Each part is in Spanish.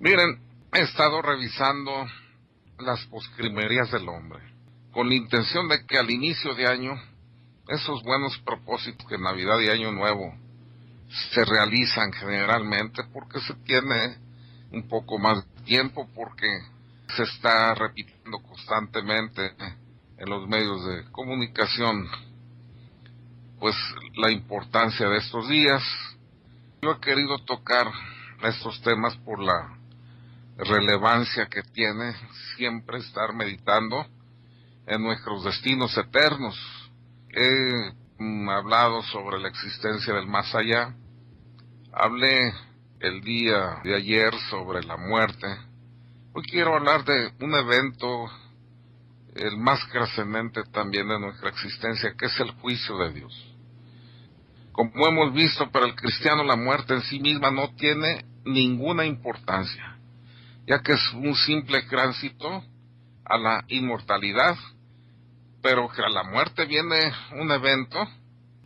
Miren, he estado revisando las postrimerías del hombre, con la intención de que al inicio de año, esos buenos propósitos que Navidad y Año Nuevo se realizan generalmente porque se tiene un poco más de tiempo, porque se está repitiendo constantemente en los medios de comunicación, pues la importancia de estos días. Yo he querido tocar estos temas por la relevancia que tiene siempre estar meditando en nuestros destinos eternos. He hablado sobre la existencia del más allá. Hablé el día de ayer sobre la muerte. Hoy quiero hablar de un evento, el más trascendente también de nuestra existencia, que es el juicio de Dios. Como hemos visto, para el cristiano la muerte en sí misma no tiene ninguna importancia, ya que es un simple tránsito a la inmortalidad, pero que a la muerte viene un evento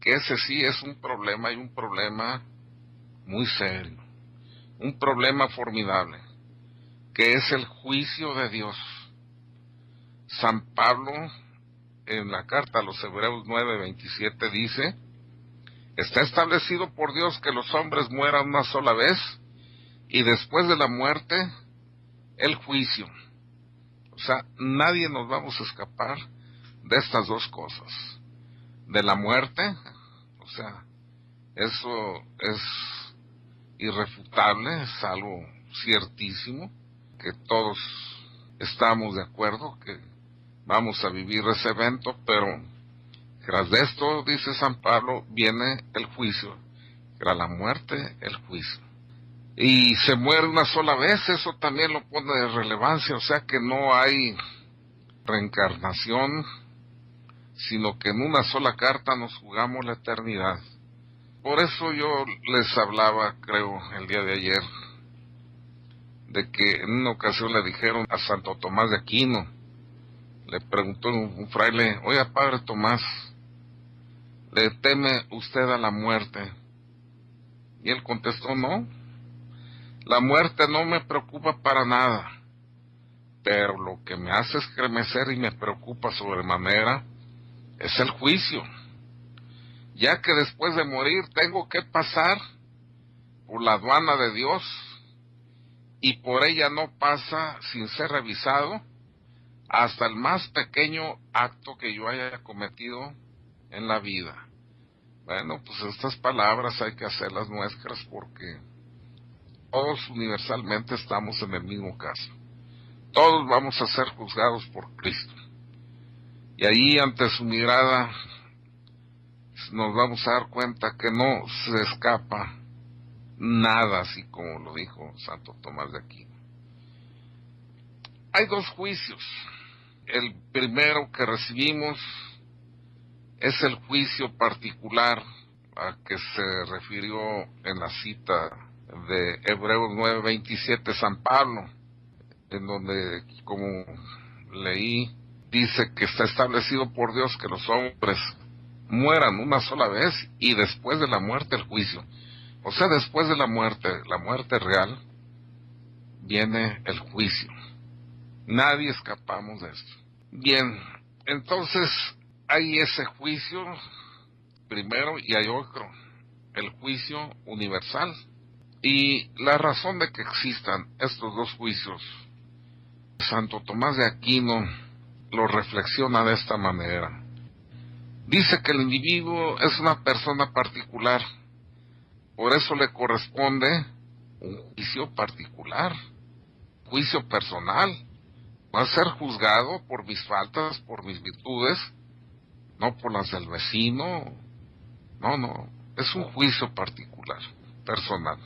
que ese sí es un problema, y un problema muy serio, un problema formidable, que es el juicio de Dios. San Pablo, en la carta a los Hebreos 9:27 dice: está establecido por Dios que los hombres mueran una sola vez, y después de la muerte, el juicio. O sea, nadie nos vamos a escapar de estas dos cosas. De la muerte, o sea, eso es irrefutable, es algo ciertísimo, que todos estamos de acuerdo que vamos a vivir ese evento, pero tras de esto, dice San Pablo, viene el juicio. Tras la muerte, el juicio. Y se muere una sola vez, eso también lo pone de relevancia, o sea que no hay reencarnación, sino que en una sola carta nos jugamos la eternidad. Por eso yo les hablaba, creo, el día de ayer, de que en una ocasión le dijeron a Santo Tomás de Aquino, le preguntó un fraile: oiga, Padre Tomás, ¿le teme usted a la muerte? Y él contestó: no, la muerte no me preocupa para nada, pero lo que me hace estremecer y me preocupa sobremanera es el juicio, ya que después de morir tengo que pasar por la aduana de Dios, y por ella no pasa sin ser revisado hasta el más pequeño acto que yo haya cometido en la vida. Bueno, pues estas palabras hay que hacerlas nuestras, porque todos universalmente estamos en el mismo caso. Todos vamos a ser juzgados por Cristo. Y ahí, ante su mirada, nos vamos a dar cuenta que no se escapa nada, así como lo dijo Santo Tomás de Aquino. Hay dos juicios. El primero que recibimos es el juicio particular a que se refirió en la cita de Hebreos 9:27 San Pablo, en donde, como leí, dice que está establecido por Dios que los hombres mueran una sola vez, y después de la muerte el juicio. O sea, después de la muerte real, viene el juicio. Nadie escapamos de esto. Bien, entonces hay ese juicio primero y hay otro, el juicio universal. Y la razón de que existan estos dos juicios, Santo Tomás de Aquino lo reflexiona de esta manera. Dice que el individuo es una persona particular, por eso le corresponde un juicio particular, juicio personal. Va a ser juzgado por mis faltas, por mis virtudes, no por las del vecino. No, es un juicio particular, personal.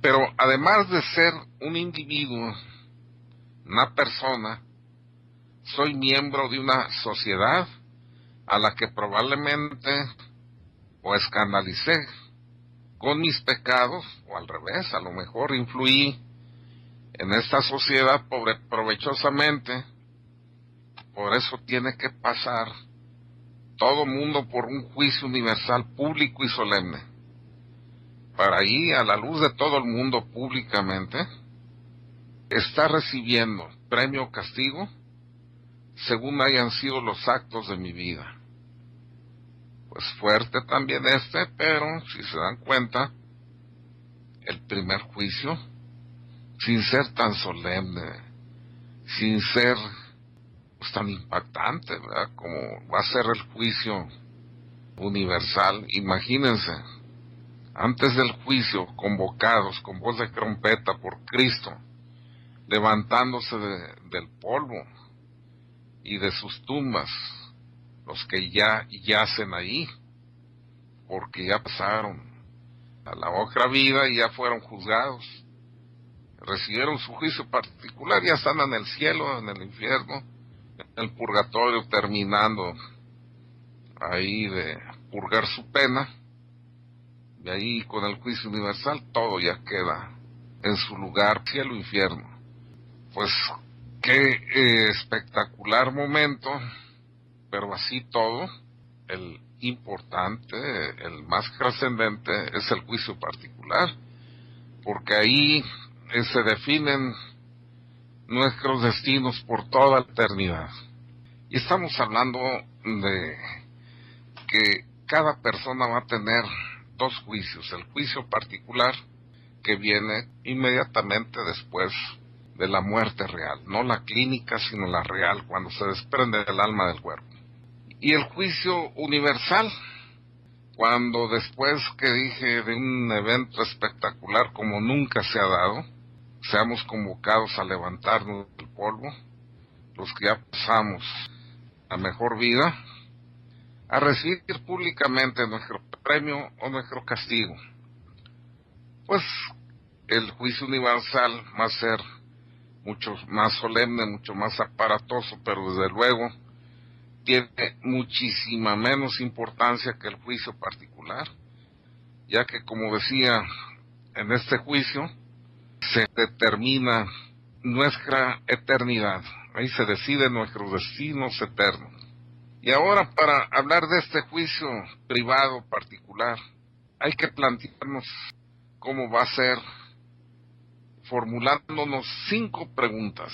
Pero además de ser un individuo, una persona, soy miembro de una sociedad a la que probablemente o escandalicé con mis pecados, o al revés, a lo mejor influí en esta sociedad provechosamente. Por eso tiene que pasar todo mundo por un juicio universal, público y solemne, para ahí, a la luz de todo el mundo públicamente, está recibiendo premio o castigo según hayan sido los actos de mi vida. Pues fuerte también pero si se dan cuenta, el primer juicio, sin ser tan solemne, sin ser pues tan impactante, ¿verdad?, como va a ser el juicio universal. Imagínense, antes del juicio, convocados con voz de trompeta por Cristo, levantándose del polvo y de sus tumbas, los que ya yacen ahí, porque ya pasaron a la otra vida y ya fueron juzgados, recibieron su juicio particular, ya están en el cielo, en el infierno, en el purgatorio, terminando ahí de purgar su pena, y ahí con el juicio universal todo ya queda en su lugar, cielo, infierno. Pues qué espectacular momento, pero así todo, el importante, el más trascendente es el juicio particular, porque ahí se definen nuestros destinos por toda la eternidad. Y estamos hablando de que cada persona va a tener dos juicios: el juicio particular, que viene inmediatamente después de la muerte real, no la clínica sino la real, cuando se desprende el alma del cuerpo, y el juicio universal, cuando después que dije de un evento espectacular como nunca se ha dado, seamos convocados a levantarnos del polvo, los que ya pasamos la mejor vida, a recibir públicamente nuestro premio o nuestro castigo. Pues el juicio universal va a ser mucho más solemne, mucho más aparatoso, pero desde luego tiene muchísima menos importancia que el juicio particular, ya que, como decía, en este juicio se determina nuestra eternidad, ahí se deciden nuestros destinos eternos. Y ahora, para hablar de este juicio privado particular, hay que plantearnos cómo va a ser, formulándonos 5 preguntas.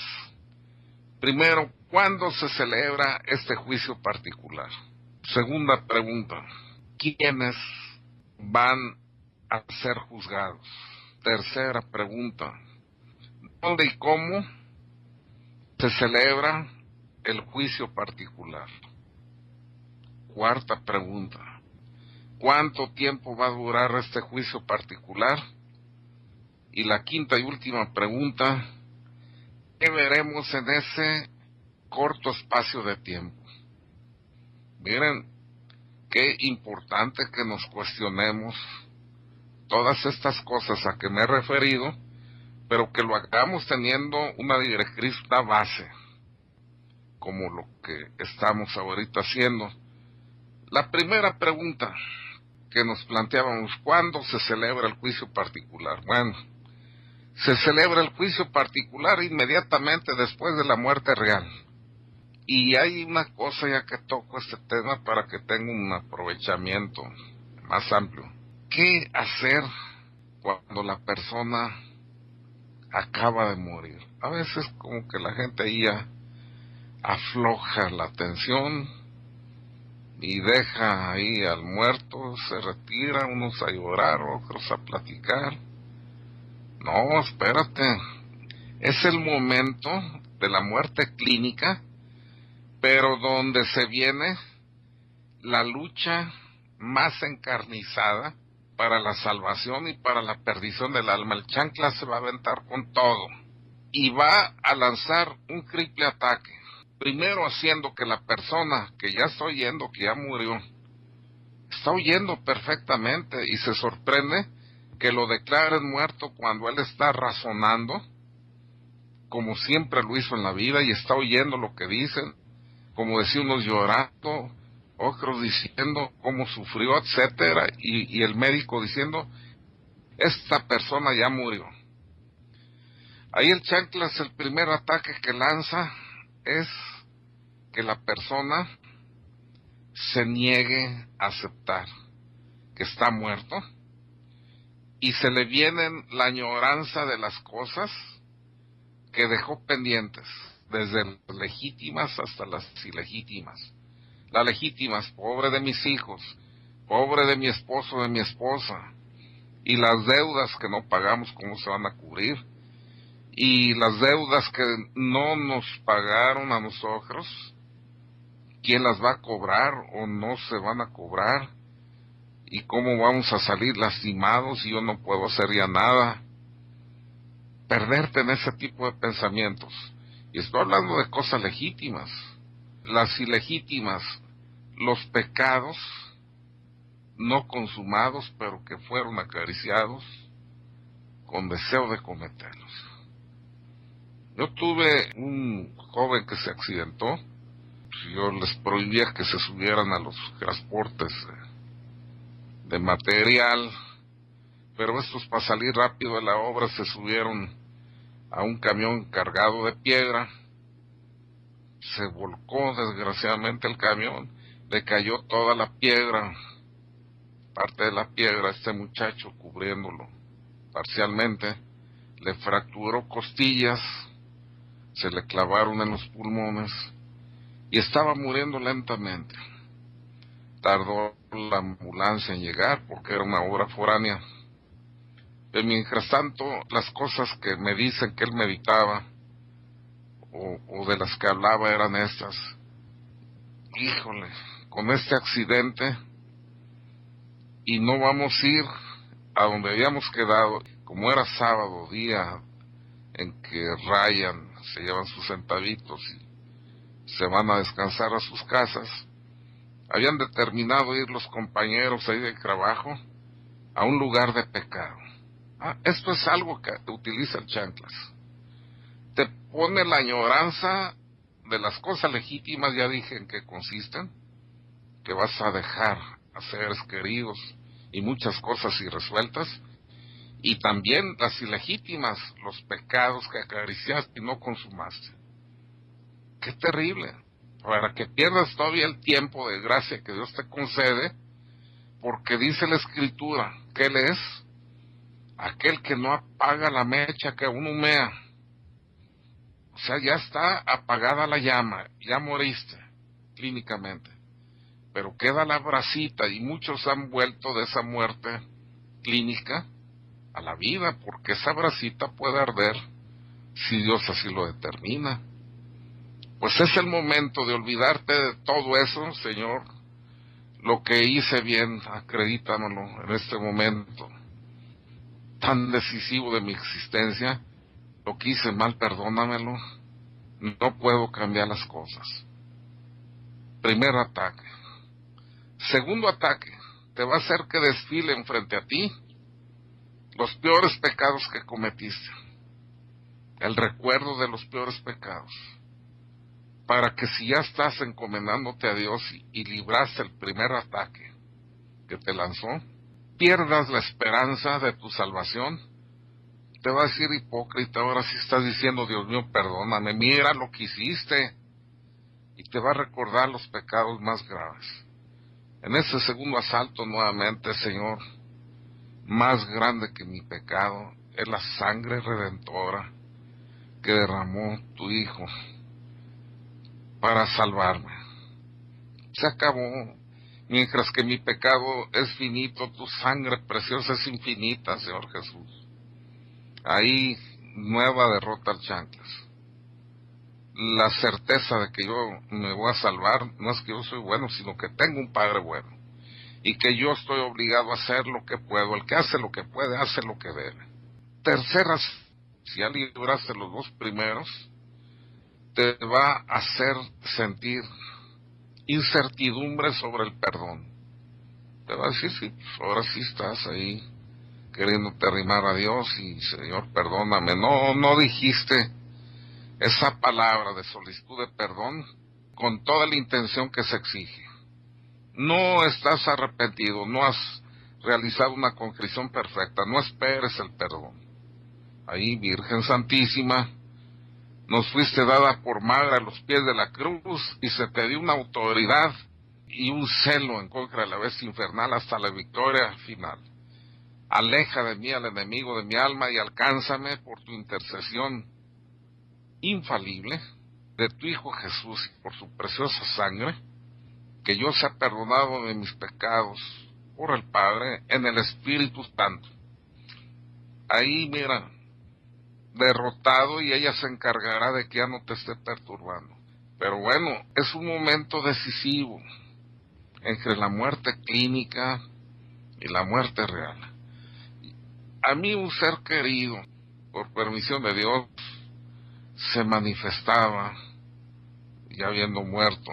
Primero, ¿cuándo se celebra este juicio particular? Segunda pregunta, ¿quiénes van a ser juzgados? Tercera pregunta, ¿dónde y cómo se celebra el juicio particular? Cuarta pregunta, ¿cuánto tiempo va a durar este juicio particular? Y la quinta y última pregunta, ¿qué veremos en ese corto espacio de tiempo? Miren, qué importante que nos cuestionemos todas estas cosas a que me he referido, pero que lo hagamos teniendo una directriz, una base, como lo que estamos ahorita haciendo. La primera pregunta que nos planteábamos, ¿cuándo se celebra el juicio particular? Bueno, se celebra el juicio particular inmediatamente después de la muerte real. Y hay una cosa, ya que toco este tema, para que tenga un aprovechamiento más amplio. ¿Qué hacer cuando la persona acaba de morir? A veces como que la gente ahí ya afloja la tensión y deja ahí al muerto, se retira, unos a llorar, otros a platicar. No, espérate, es el momento de la muerte clínica, pero donde se viene la lucha más encarnizada para la salvación y para la perdición del alma. El chancla se va a aventar con todo y va a lanzar un triple ataque. Primero haciendo que la persona que ya está oyendo, que ya murió, está oyendo perfectamente y se sorprende que lo declaren muerto cuando él está razonando, como siempre lo hizo en la vida, y está oyendo lo que dicen, como decía, unos llorando, otros diciendo cómo sufrió, etcétera, y el médico diciendo, esta persona ya murió. Ahí el chanclas, el primer ataque que lanza es que la persona se niegue a aceptar que está muerto, y se le vienen la añoranza de las cosas que dejó pendientes, desde las legítimas hasta las ilegítimas. Las legítimas, pobre de mis hijos, pobre de mi esposo, de mi esposa, y las deudas que no pagamos, ¿cómo se van a cubrir? Y las deudas que no nos pagaron a nosotros, ¿quién las va a cobrar o no se van a cobrar? ¿Y cómo vamos a salir lastimados y yo no puedo hacer ya nada? Perderte en ese tipo de pensamientos. Y estoy hablando de cosas legítimas. Las ilegítimas, los pecados no consumados, pero que fueron acariciados con deseo de cometerlos. Yo tuve un joven que se accidentó. Yo les prohibía que se subieran a los transportes de material, pero estos, para salir rápido de la obra, se subieron a un camión cargado de piedra. Se volcó desgraciadamente el camión, le cayó toda la piedra, parte de la piedra, a este muchacho, cubriéndolo parcialmente. Le fracturó costillas, se le clavaron en los pulmones y estaba muriendo lentamente. Tardó la ambulancia en llegar porque era una obra foránea. Pero mientras tanto, las cosas que me dicen que él meditaba o de las que hablaba eran estas. Híjole, con este accidente, y no vamos a ir a donde habíamos quedado, como era sábado, día en que rayan, se llevan sus centavitos y se van a descansar a sus casas. Habían determinado ir los compañeros ahí de trabajo a un lugar de pecado. Esto es algo que utiliza el chanclas. Te pone la añoranza de las cosas legítimas, ya dije en qué consisten, que vas a dejar a seres queridos y muchas cosas irresueltas, y también las ilegítimas, los pecados que acariciaste y no consumaste. ¡Qué terrible! Para que pierdas todavía el tiempo de gracia que Dios te concede, porque dice la Escritura que Él es aquel que no apaga la mecha que aún humea. O sea, ya está apagada la llama, ya moriste clínicamente, pero queda la brasita, y muchos han vuelto de esa muerte clínica a la vida, porque esa brasita puede arder si Dios así lo determina. Pues es el momento de olvidarte de todo eso. Señor, lo que hice bien, acredítamelo en este momento tan decisivo de mi existencia. Lo que hice mal, perdónamelo. No puedo cambiar las cosas. Primer ataque. Segundo ataque, te va a hacer que desfilen frente a ti los peores pecados que cometiste. El recuerdo de los peores pecados. Para que si ya estás encomendándote a Dios y libraste el primer ataque que te lanzó, pierdas la esperanza de tu salvación. Te va a decir, hipócrita, ahora sí estás diciendo, Dios mío, perdóname, mira lo que hiciste. Y te va a recordar los pecados más graves. En ese segundo asalto, nuevamente, Señor, más grande que mi pecado es la sangre redentora que derramó tu Hijo para salvarme. Se acabó. Mientras que mi pecado es finito, tu sangre preciosa es infinita, Señor Jesús. Ahí, nueva derrota al chanclas. La certeza de que yo me voy a salvar, no es que yo soy bueno, sino que tengo un Padre bueno. Y que yo estoy obligado a hacer lo que puedo. El que hace lo que puede, hace lo que debe. Terceras, si ya libraste los dos primeros, te va a hacer sentir incertidumbre sobre el perdón. Te va a decir, sí, pues ahora sí estás ahí queriéndote arrimar a Dios y, Señor, perdóname. No dijiste esa palabra de solicitud de perdón con toda la intención que se exige. No estás arrepentido, no has realizado una contrición perfecta, no esperes el perdón. Ahí, Virgen Santísima, nos fuiste dada por madre a los pies de la cruz y se te dio una autoridad y un celo en contra de la bestia infernal hasta la victoria final. Aleja de mí al enemigo de mi alma y alcánzame por tu intercesión. infalible de tu Hijo Jesús y por su preciosa sangre, que yo sea perdonado de mis pecados por el Padre en el Espíritu Santo. Ahí, mira, derrotado, y ella se encargará de que ya no te esté perturbando. Pero bueno, es un momento decisivo entre la muerte clínica y la muerte real. A mí un ser querido, por permisión de Dios, se manifestaba ya habiendo muerto.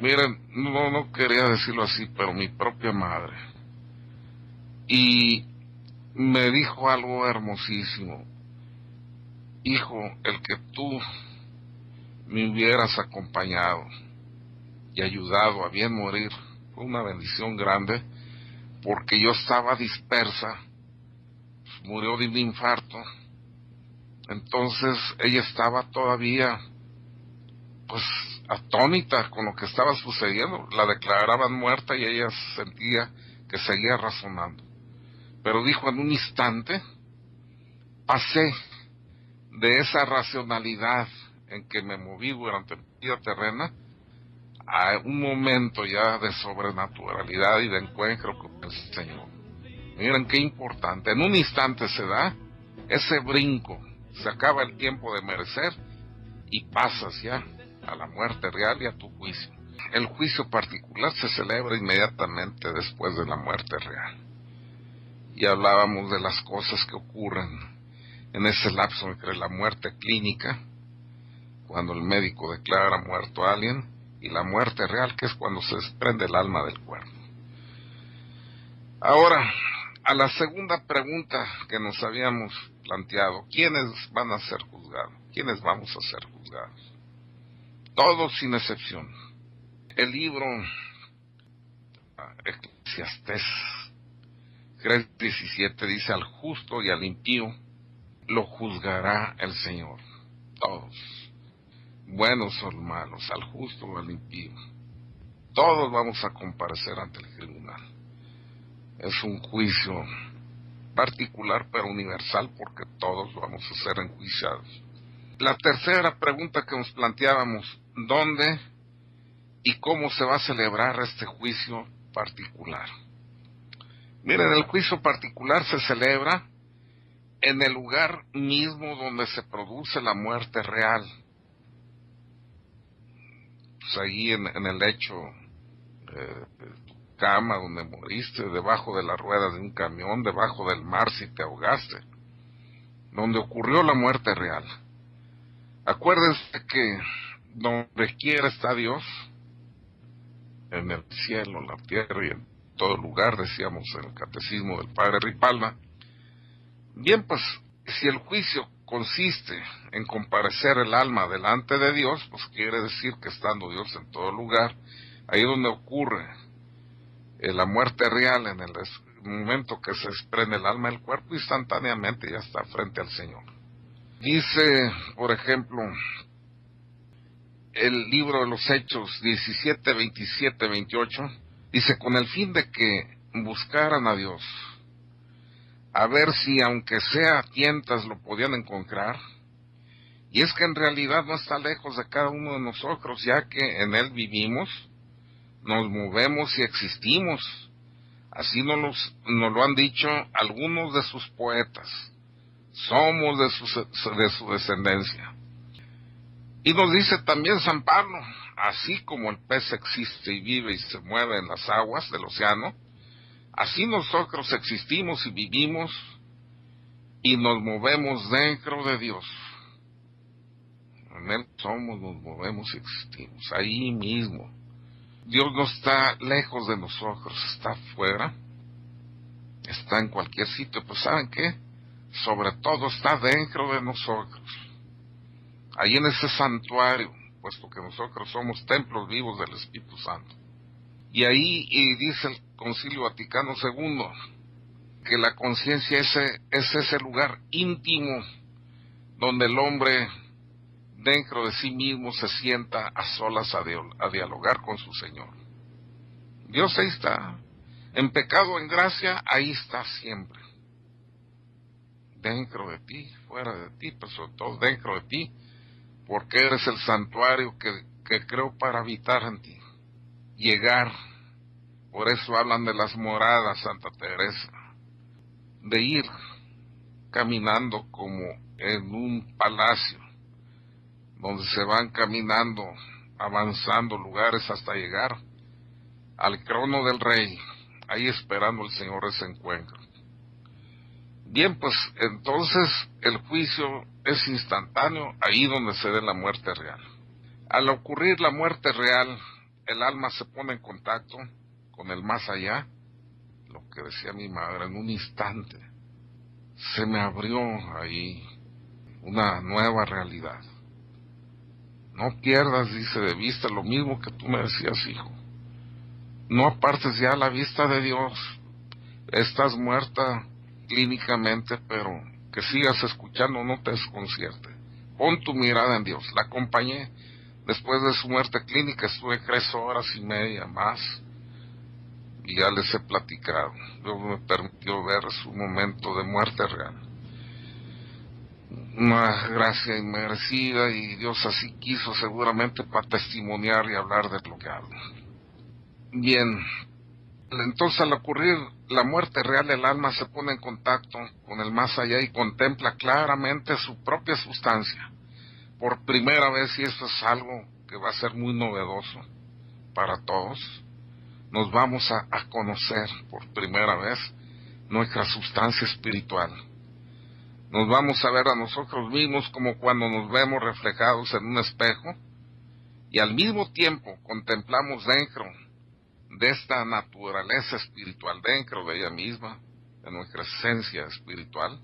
Miren, no quería decirlo así, pero mi propia madre. Y me dijo algo hermosísimo: hijo, el que tú me hubieras acompañado y ayudado a bien morir fue una bendición grande, porque yo estaba dispersa, pues, murió de un infarto. Entonces ella estaba todavía pues atónita con lo que estaba sucediendo. La declaraban muerta y ella sentía que seguía razonando. Pero dijo: en un instante pasé de esa racionalidad en que me moví durante mi vida terrena a un momento ya de sobrenaturalidad y de encuentro con el Señor. Miren qué importante, en un instante se da ese brinco, se acaba el tiempo de merecer y pasas ya a la muerte real y a tu juicio. El juicio particular se celebra inmediatamente después de la muerte real. Y hablábamos de las cosas que ocurren en ese lapso entre la muerte clínica, cuando el médico declara muerto a alguien, y la muerte real, que es cuando se desprende el alma del cuerpo. Ahora, a la segunda pregunta que nos habíamos planteado: ¿quiénes van a ser juzgados? ¿Quiénes vamos a ser juzgados? Todos sin excepción. El libro Eclesiastés 3:17 dice: al justo y al impío lo juzgará el Señor. Todos, buenos o malos, al justo o al impío, todos vamos a comparecer ante el tribunal. Es un juicio particular pero universal, porque todos vamos a ser enjuiciados. La tercera pregunta que nos planteábamos: ¿dónde y cómo se va a celebrar este juicio particular? Miren, el juicio particular se celebra en el lugar mismo donde se produce la muerte real. Pues ahí en el lecho de tu cama donde moriste, debajo de la rueda de un camión, debajo del mar si te ahogaste, donde ocurrió la muerte real. Acuérdense que donde quiera está Dios, en el cielo, en la tierra y en todo lugar, decíamos en el catecismo del Padre Ripalda. Bien, pues si el juicio consiste en comparecer el alma delante de Dios, pues quiere decir que estando Dios en todo lugar, ahí donde ocurre la muerte real, en el momento que se desprende el alma del cuerpo, instantáneamente ya está frente al Señor. Dice, por ejemplo, el libro de los Hechos 17, 27, 28, dice: con el fin de que buscaran a Dios, a ver si aunque sea a tientas lo podían encontrar. Y es que en realidad no está lejos de cada uno de nosotros, ya que en Él vivimos, nos movemos y existimos. Así nos lo han dicho algunos de sus poetas. Somos de su descendencia. Y nos dice también San Pablo: así como el pez existe y vive y se mueve en las aguas del océano, así nosotros existimos y vivimos y nos movemos dentro de Dios. En Él somos, nos movemos y existimos, ahí mismo. Dios no está lejos de nosotros, está afuera, está en cualquier sitio. Pues ¿saben qué? Sobre todo está dentro de nosotros, ahí en ese santuario, puesto que nosotros somos templos vivos del Espíritu Santo. Y ahí dice el Concilio Vaticano II que la conciencia es ese lugar íntimo donde el hombre dentro de sí mismo se sienta a solas a dialogar con su Señor. Dios ahí está, en pecado, en gracia, ahí está siempre. dentro de ti, fuera de ti, pero sobre todo dentro de ti, porque eres el santuario que creo para habitar en ti, llegar. Por eso hablan de las moradas, Santa Teresa, de ir caminando como en un palacio, donde se van caminando, avanzando lugares hasta llegar al trono del Rey, ahí esperando el Señor ese encuentro. Bien, pues entonces el juicio es instantáneo, ahí donde se dé la muerte real. Al ocurrir la muerte real, el alma se pone en contacto con el más allá, lo que decía mi madre, en un instante se me abrió ahí una nueva realidad. No pierdas, dice, de vista lo mismo que tú me decías, hijo. No apartes ya la vista de Dios. Estás muerta clínicamente, pero que sigas escuchando, no te desconcierte. Pon tu mirada en Dios. La acompañé después de su muerte clínica, estuve 3 horas y media más, y ya les he platicado. Dios me permitió ver su momento de muerte real. Una gracia inmerecida, y Dios así quiso seguramente para testimoniar y hablar de lo que hablo. Bien, entonces al ocurrir la muerte real, el alma se pone en contacto con el más allá y contempla claramente su propia sustancia. Por primera vez, y eso es algo que va a ser muy novedoso para todos, nos vamos a conocer por primera vez nuestra sustancia espiritual. Nos vamos a ver a nosotros mismos como cuando nos vemos reflejados en un espejo, y al mismo tiempo contemplamos dentro de esta naturaleza espiritual, dentro de ella misma, de nuestra esencia espiritual,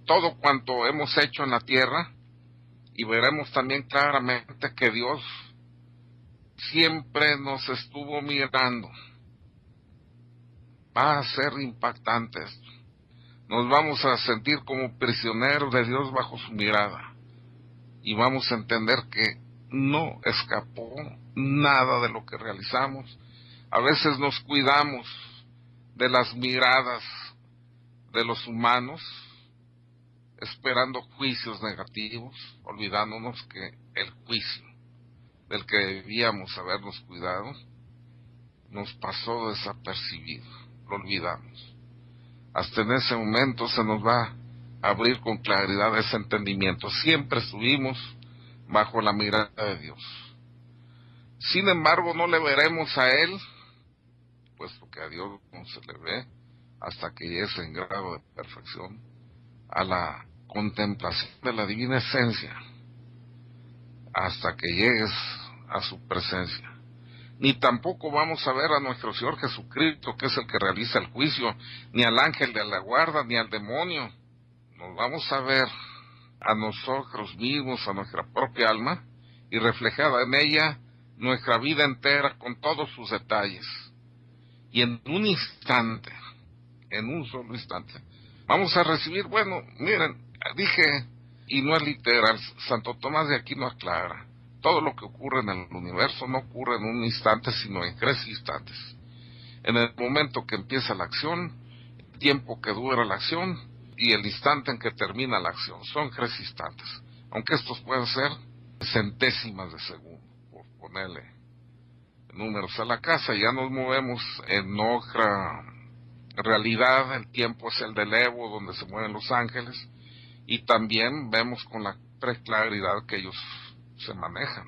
todo cuanto hemos hecho en la tierra, y veremos también claramente que Dios siempre nos estuvo mirando. Va a ser impactante esto. Nos vamos a sentir como prisioneros de Dios bajo su mirada, y vamos a entender que no escapó nada de lo que realizamos. A veces nos cuidamos de las miradas de los humanos, esperando juicios negativos, olvidándonos que el juicio del que debíamos habernos cuidado nos pasó desapercibido, lo olvidamos. Hasta en ese momento se nos va a abrir con claridad ese entendimiento. Siempre estuvimos bajo la mirada de Dios. Sin embargo, no le veremos a Él, puesto que a Dios no se le ve hasta que llegues en grado de perfección a la contemplación de la divina esencia, hasta que llegues a su presencia. Ni tampoco vamos a ver a nuestro Señor Jesucristo, que es el que realiza el juicio, ni al ángel de la guarda, ni al demonio. Nos vamos a ver a nosotros mismos, a nuestra propia alma, y reflejada en ella nuestra vida entera con todos sus detalles. Y en un instante, en un solo instante, vamos a recibir, bueno, miren, dije, y no es literal, Santo Tomás de Aquino aclara, todo lo que ocurre en el universo no ocurre en un instante, sino en 3 instantes. En el momento que empieza la acción, el tiempo que dura la acción, y el instante en que termina la acción. Son 3 instantes, aunque estos pueden ser centésimas de segundo, por ponerle números a la casa. Ya nos movemos en otra realidad. El tiempo es el del Evo, donde se mueven los ángeles, y también vemos con la preclaridad que ellos se manejan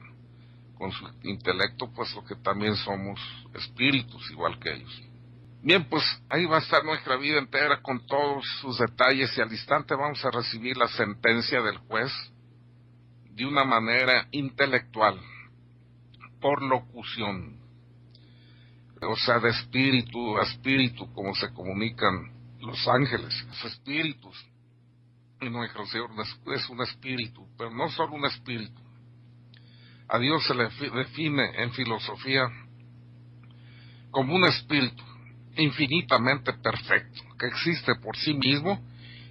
con su intelecto, puesto que también somos espíritus igual que ellos. Bien, pues ahí va a estar nuestra vida entera con todos sus detalles, y al instante vamos a recibir la sentencia del juez de una manera intelectual, por locución, o sea, de espíritu a espíritu, como se comunican los ángeles, los espíritus. Y nuestro Señor es un espíritu, pero no solo un espíritu. A Dios se le define en filosofía como un espíritu infinitamente perfecto, que existe por sí mismo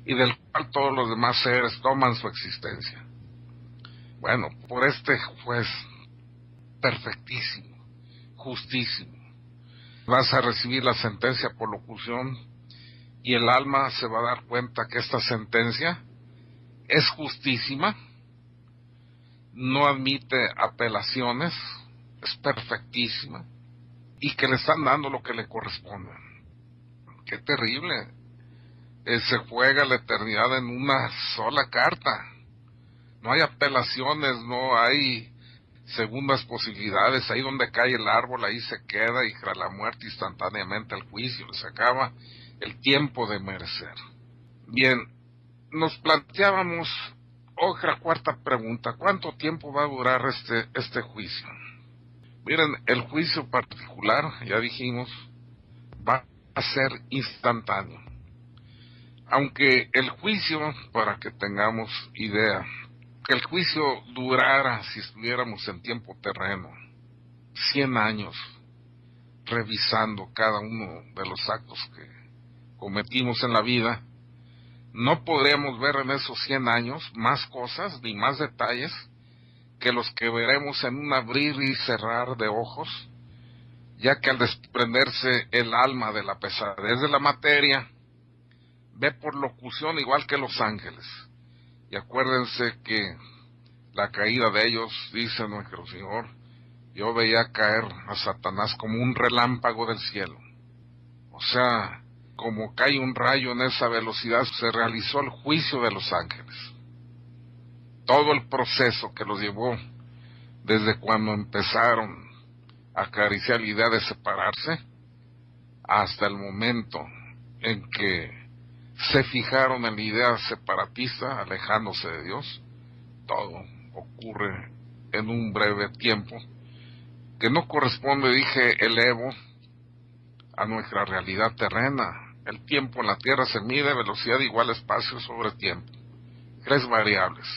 y del cual todos los demás seres toman su existencia. Bueno, por este juez perfectísimo, justísimo, vas a recibir la sentencia por locución, y el alma se va a dar cuenta que esta sentencia es justísima, no admite apelaciones, es perfectísima, y que le están dando lo que le corresponde. ¡Qué terrible! Se juega la eternidad en una sola carta. No hay apelaciones, no hay segundas posibilidades. Ahí donde cae el árbol, ahí se queda, y tras la muerte instantáneamente el juicio. Se acaba el tiempo de merecer. Bien, nos planteábamos otra cuarta pregunta. ¿Cuánto tiempo va a durar este juicio? Miren, el juicio particular, ya dijimos, va a ser instantáneo. Aunque el juicio, para que tengamos idea, que el juicio durara, si estuviéramos en tiempo terreno, 100 años, revisando cada uno de los actos que cometimos en la vida, no podríamos ver en esos 100 años más cosas ni más detalles que los que veremos en un abrir y cerrar de ojos, ya que al desprenderse el alma de la pesadez de la materia, ve por locución igual que los ángeles. Y acuérdense que la caída de ellos, dice nuestro Señor, yo veía caer a Satanás como un relámpago del cielo. O sea, como cae un rayo en esa velocidad, se realizó el juicio de los ángeles. Todo el proceso que los llevó desde cuando empezaron a acariciar la idea de separarse hasta el momento en que se fijaron en la idea separatista, alejándose de Dios, todo ocurre en un breve tiempo que no corresponde, dije, elevo a nuestra realidad terrena. El tiempo en la Tierra se mide velocidad igual espacio sobre tiempo, 3 variables.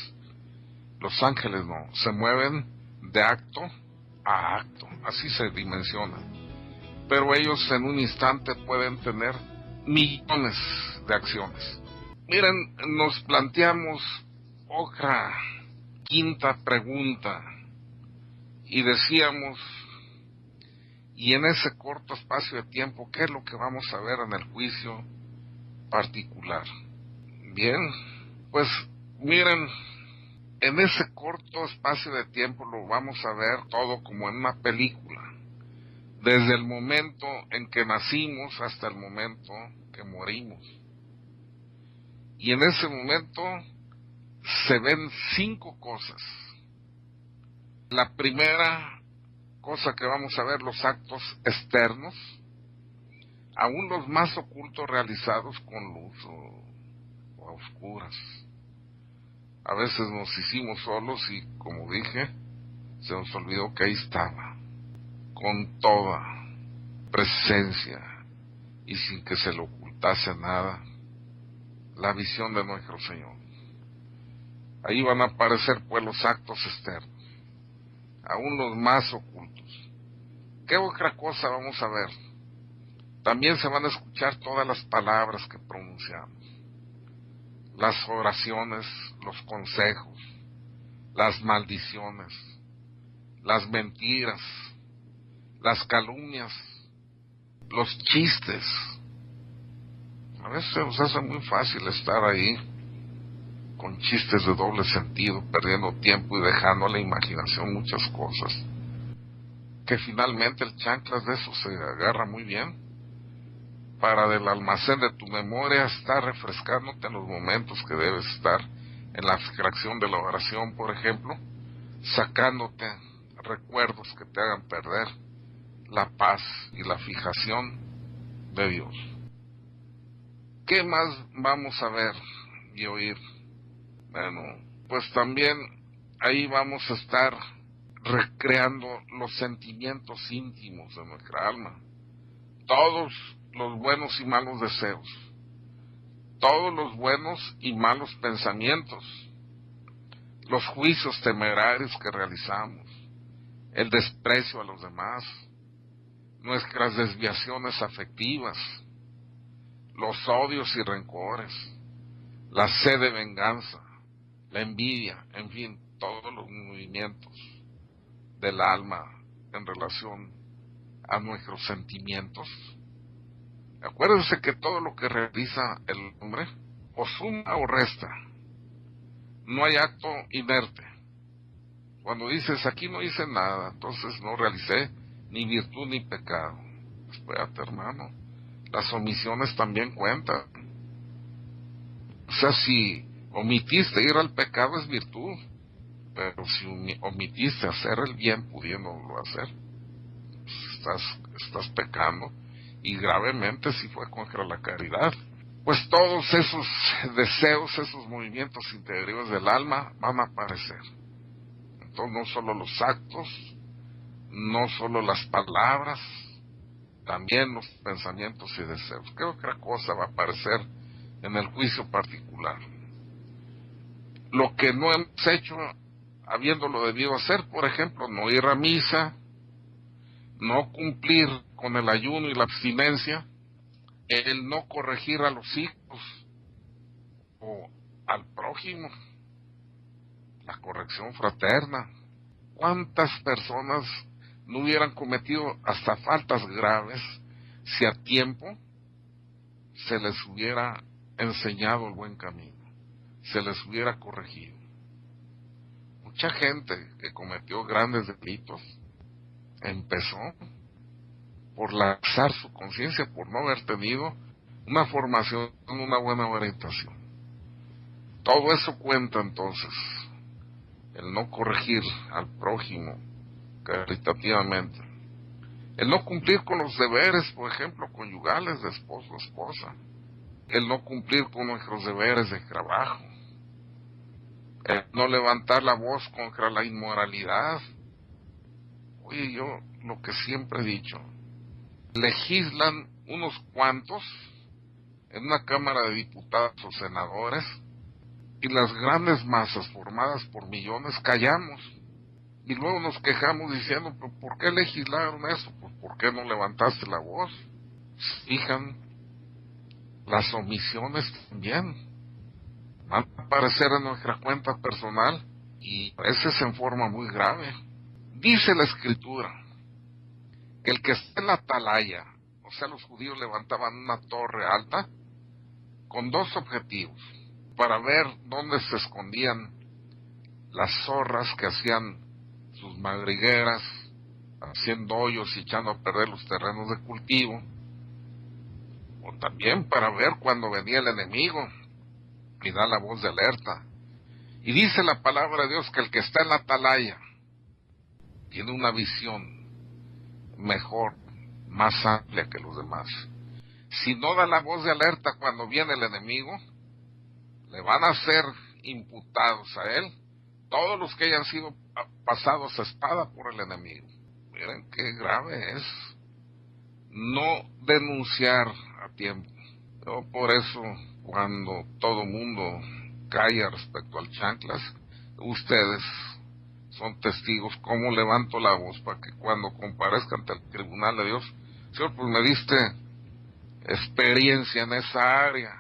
Los ángeles no, se mueven de acto a acto, así se dimensiona. Pero ellos en un instante pueden tener millones de acciones. Miren, nos planteamos otra quinta pregunta y decíamos, y en ese corto espacio de tiempo, ¿qué es lo que vamos a ver en el juicio particular? Bien, pues miren, en ese corto espacio de tiempo lo vamos a ver todo como en una película, desde el momento en que nacimos hasta el momento que morimos. Y en ese momento se ven 5 cosas. La primera cosa que vamos a ver, los actos externos, aún los más ocultos realizados con luz o a oscuras. A veces nos hicimos solos y, como dije, se nos olvidó que ahí estaba, con toda presencia y sin que se le ocultase nada, la visión de nuestro Señor. Ahí van a aparecer pues los actos externos, aún los más ocultos. ¿Qué otra cosa vamos a ver? También se van a escuchar todas las palabras que pronunciamos, las oraciones, los consejos, las maldiciones, las mentiras, las calumnias, los chistes. A veces se nos hace muy fácil estar ahí con chistes de doble sentido, perdiendo tiempo y dejando a la imaginación muchas cosas, que finalmente el chanclas de eso se agarra muy bien para del almacén de tu memoria estar refrescándote en los momentos que debes estar en la abstracción de la oración, por ejemplo, sacándote recuerdos que te hagan perder la paz y la fijación de Dios. ¿Qué más vamos a ver y oír? Bueno, pues también ahí vamos a estar recreando los sentimientos íntimos de nuestra alma, todos los buenos y malos deseos, todos los buenos y malos pensamientos, los juicios temerarios que realizamos, el desprecio a los demás, nuestras desviaciones afectivas, los odios y rencores, la sed de venganza, la envidia, en fin, todos los movimientos del alma en relación a nuestros sentimientos, Acuérdense que todo lo que realiza el hombre o suma o resta. No hay acto inerte. Cuando dices, aquí no hice nada, entonces no realicé ni virtud ni pecado. Espérate, hermano. Las omisiones también cuentan. O sea, si omitiste ir al pecado es virtud, pero si omitiste hacer el bien pudiéndolo hacer, pues estás pecando, y gravemente si fue contra la caridad. Pues todos esos deseos, esos movimientos interiores del alma van a aparecer. Entonces no solo los actos, no solo las palabras, también los pensamientos y deseos. ¿Qué otra cosa va a aparecer en el juicio particular? Lo que no hemos hecho habiéndolo debido hacer, por ejemplo, no ir a misa, no cumplir con el ayuno y la abstinencia, el no corregir a los hijos o al prójimo, la corrección fraterna. ¿Cuántas personas no hubieran cometido hasta faltas graves si a tiempo se les hubiera enseñado el buen camino, se les hubiera corregido? Mucha gente que cometió grandes delitos empezó por laxar su conciencia, por no haber tenido una formación, una buena orientación. Todo eso cuenta entonces, el no corregir al prójimo caritativamente, el no cumplir con los deberes, por ejemplo, conyugales de esposo o esposa, el no cumplir con nuestros deberes de trabajo, el no levantar la voz contra la inmoralidad. Oye, yo lo que siempre he dicho, legislan unos cuantos en una Cámara de Diputados o Senadores, y las grandes masas formadas por millones callamos, y luego nos quejamos diciendo, ¿pero por qué legislaron eso? Pues ¿por qué no levantaste la voz? Fijan, las omisiones también van a aparecer en nuestra cuenta personal, y a veces en forma muy grave. Dice la Escritura que el que está en la atalaya, o sea, los judíos levantaban una torre alta con dos objetivos: para ver dónde se escondían las zorras que hacían sus madrigueras, haciendo hoyos y echando a perder los terrenos de cultivo, o también para ver cuando venía el enemigo y da la voz de alerta. Y dice la palabra de Dios que el que está en la atalaya tiene una visión mejor, más amplia que los demás. Si no da la voz de alerta cuando viene el enemigo, le van a ser imputados a él todos los que hayan sido pasados a espada por el enemigo. Miren qué grave es no denunciar a tiempo. Yo por eso, cuando todo mundo calla respecto al chanclas, ustedes son testigos cómo levanto la voz para que cuando comparezca ante el tribunal de Dios, Señor, pues me diste experiencia en esa área,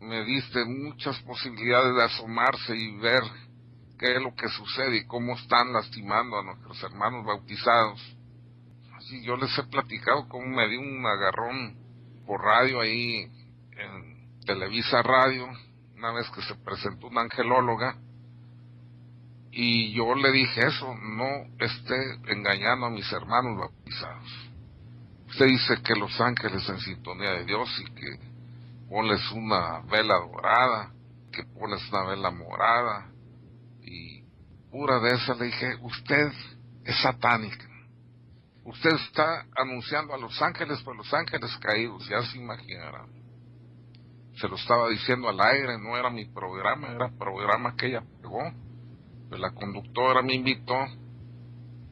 me diste muchas posibilidades de asomarse y ver qué es lo que sucede y cómo están lastimando a nuestros hermanos bautizados. Así yo les he platicado cómo me di un agarrón por radio ahí en Televisa Radio, una vez que se presentó una angelóloga, y yo le dije eso: no esté engañando a mis hermanos bautizados. Usted dice que los ángeles en sintonía de Dios y que pones una vela dorada, que pones una vela morada, y pura de esa. Le dije, usted es satánica. Usted está anunciando a los ángeles, pues los ángeles caídos, ya se imaginarán. Se lo estaba diciendo al aire, no era mi programa, era programa que ella pegó. Pues la conductora me invitó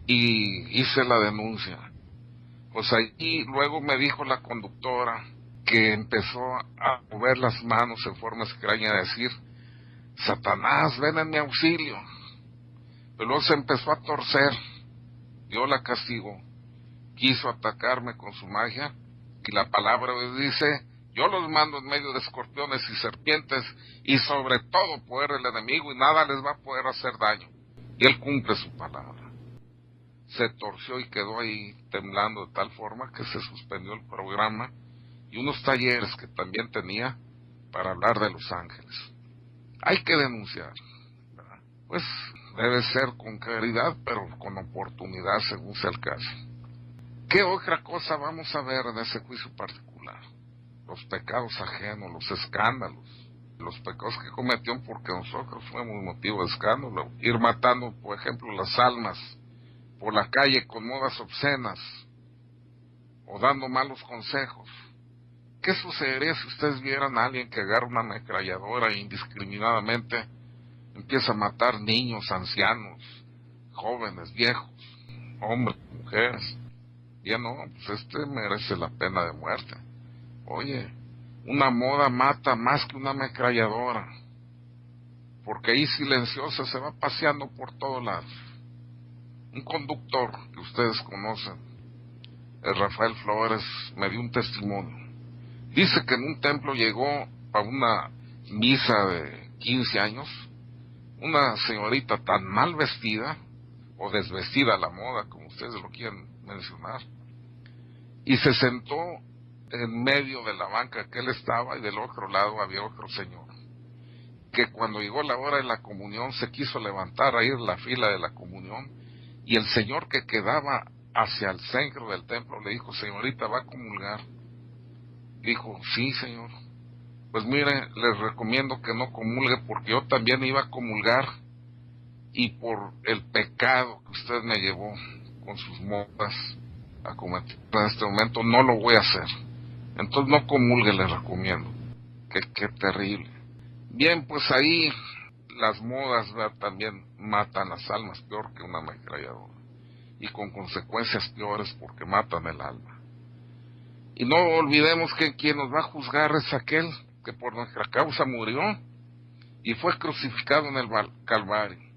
y hice la denuncia. Pues allí luego me dijo la conductora que empezó a mover las manos en forma extraña, a decir: Satanás, ven en mi auxilio. Pero luego se empezó a torcer. Dios la castigó. Quiso atacarme con su magia, y la palabra dice: yo los mando en medio de escorpiones y serpientes, y sobre todo poder del enemigo, y nada les va a poder hacer daño. Y él cumple su palabra. Se torció y quedó ahí temblando de tal forma que se suspendió el programa, y unos talleres que también tenía para hablar de los ángeles. Hay que denunciar, ¿verdad? Pues debe ser con claridad, pero con oportunidad según sea el caso. ¿Qué otra cosa vamos a ver en ese juicio particular? Los pecados ajenos, los escándalos, los pecados que cometió porque nosotros fuimos motivo de escándalo. Ir matando, por ejemplo, las almas por la calle con modas obscenas o dando malos consejos. ¿Qué sucedería si ustedes vieran a alguien que agarra una ametralladora e indiscriminadamente empieza a matar niños, ancianos, jóvenes, viejos, hombres, mujeres? Ya no, pues merece la pena de muerte. Oye, una moda mata más que una ametralladora, porque ahí silenciosa se va paseando por todos lados. Un conductor que ustedes conocen, el Rafael Flores, me dio un testimonio. Dice que en un templo llegó a una misa de 15 años, una señorita tan mal vestida, o desvestida a la moda, como ustedes lo quieren mencionar, y se sentó en medio de la banca que él estaba, y del otro lado había otro señor, que cuando llegó la hora de la comunión se quiso levantar a ir a la fila de la comunión, y el señor que quedaba hacia el centro del templo le dijo: señorita, ¿va a comulgar? Dijo: sí, señor. Pues mire, les recomiendo que no comulgue, porque yo también iba a comulgar, y por el pecado que usted me llevó con sus modas a cometer en este momento, no lo voy a hacer. Entonces no comulgue, les recomiendo. Qué terrible. Bien, pues ahí las modas, ¿verdad?, también matan las almas peor que una ametralladora, y con consecuencias peores porque matan el alma. Y no olvidemos que quien nos va a juzgar es aquel que por nuestra causa murió y fue crucificado en el Calvario.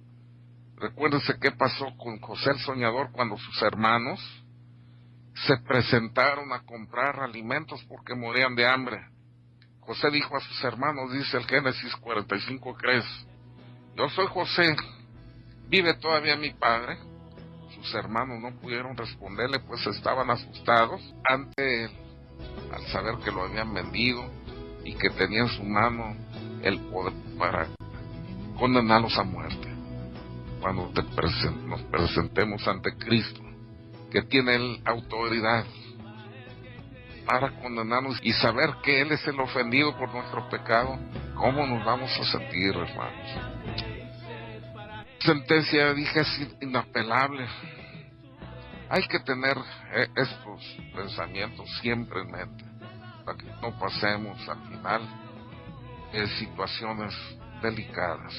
Recuérdense qué pasó con José el Soñador cuando sus hermanos se presentaron a comprar alimentos porque morían de hambre. José dijo a sus hermanos, dice el Génesis 45:3, yo soy José, ¿vive todavía mi padre? Sus hermanos no pudieron responderle, pues estaban asustados ante él, al saber que lo habían vendido y que tenía en su mano el poder para condenarlos a muerte. Cuando nos presentemos ante Cristo, que tiene Él autoridad para condenarnos y saber que Él es el ofendido por nuestro pecado, ¿cómo nos vamos a sentir, hermanos? Sentencia, dije, es inapelable. Hay que tener estos pensamientos siempre en mente, para que no pasemos al final en situaciones delicadas.